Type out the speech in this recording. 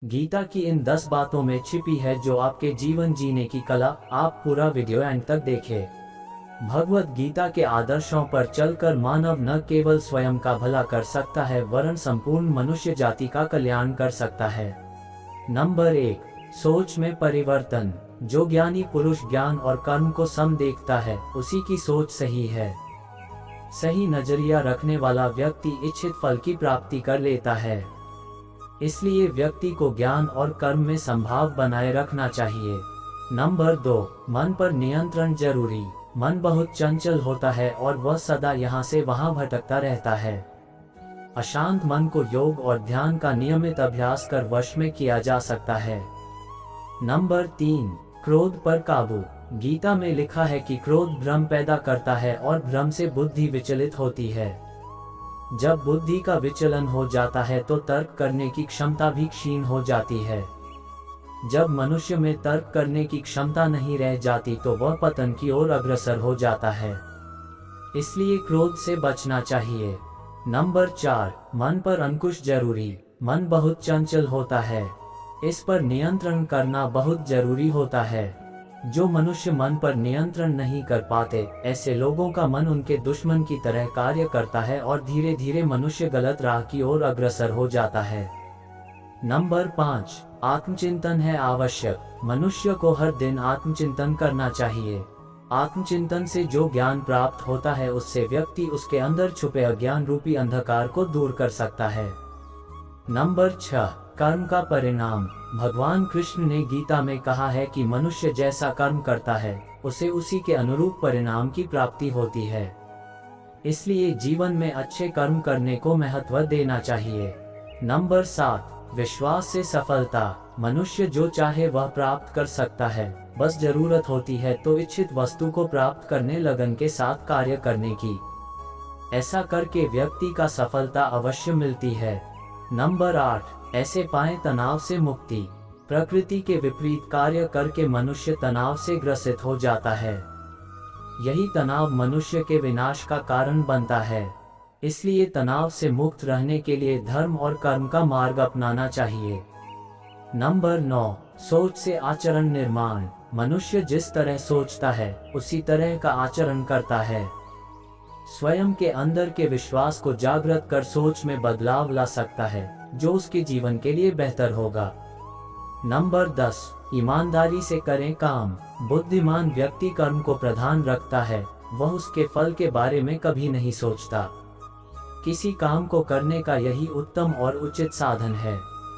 गीता की इन 10 बातों में छिपी है जो आपके जीवन जीने की कला। आप पूरा वीडियो एंड तक देखें। भगवत गीता के आदर्शों पर चलकर मानव न केवल स्वयं का भला कर सकता है वरन संपूर्ण मनुष्य जाति का कल्याण कर सकता है। नंबर 1, सोच में परिवर्तन। जो ज्ञानी पुरुष ज्ञान और कर्म को सम देखता है उसी की सोच सही है। सही नजरिया रखने वाला व्यक्ति इच्छित फल की प्राप्ति कर लेता है। इसलिए व्यक्ति को ज्ञान और कर्म में संभाव बनाए रखना चाहिए। नंबर 2, मन पर नियंत्रण जरूरी। मन बहुत चंचल होता है और वह सदा यहाँ से वहाँ भटकता रहता है। अशांत मन को योग और ध्यान का नियमित अभ्यास कर वश में किया जा सकता है। नंबर 3, क्रोध पर काबू। गीता में लिखा है कि क्रोध भ्रम पैदा करता है और भ्रम से बुद्धि विचलित होती है। जब बुद्धि का विचलन हो जाता है तो तर्क करने की क्षमता भी क्षीण हो जाती है। जब मनुष्य में तर्क करने की क्षमता नहीं रह जाती तो वह पतन की ओर अग्रसर हो जाता है। इसलिए क्रोध से बचना चाहिए। नंबर 4, मन पर अंकुश जरूरी। मन बहुत चंचल होता है, इस पर नियंत्रण करना बहुत जरूरी होता है। जो मनुष्य मन पर नियंत्रण नहीं कर पाते, ऐसे लोगों का मन उनके दुश्मन की तरह कार्य करता है और धीरे धीरे मनुष्य गलत राह की ओर अग्रसर हो जाता है। नंबर 5, आत्मचिंतन है आवश्यक। मनुष्य को हर दिन आत्मचिंतन करना चाहिए। आत्मचिंतन से जो ज्ञान प्राप्त होता है उससे व्यक्ति उसके अंदर छुपे अज्ञान रूपी अंधकार को दूर कर सकता है। नंबर 6, कर्म का परिणाम। भगवान कृष्ण ने गीता में कहा है कि मनुष्य जैसा कर्म करता है उसे उसी के अनुरूप परिणाम की प्राप्ति होती है। इसलिए जीवन में अच्छे कर्म करने को महत्व देना चाहिए। नंबर 7, विश्वास से सफलता। मनुष्य जो चाहे वह प्राप्त कर सकता है, बस जरूरत होती है तो इच्छित वस्तु को प्राप्त करने लगन के साथ कार्य करने की। ऐसा करके व्यक्ति का सफलता अवश्य मिलती है। नंबर 8, ऐसे पाएं तनाव से मुक्ति। प्रकृति के विपरीत कार्य करके मनुष्य तनाव से ग्रसित हो जाता है। यही तनाव मनुष्य के विनाश का कारण बनता है। इसलिए तनाव से मुक्त रहने के लिए धर्म और कर्म का मार्ग अपनाना चाहिए। नंबर 9, सोच से आचरण निर्माण। मनुष्य जिस तरह सोचता है उसी तरह का आचरण करता है। स्वयं के अंदर के विश्वास को जागृत कर सोच में बदलाव ला सकता है जो उसके जीवन के लिए बेहतर होगा। नंबर 10, ईमानदारी से करें काम। बुद्धिमान व्यक्ति कर्म को प्रधान रखता है, वह उसके फल के बारे में कभी नहीं सोचता। किसी काम को करने का यही उत्तम और उचित साधन है।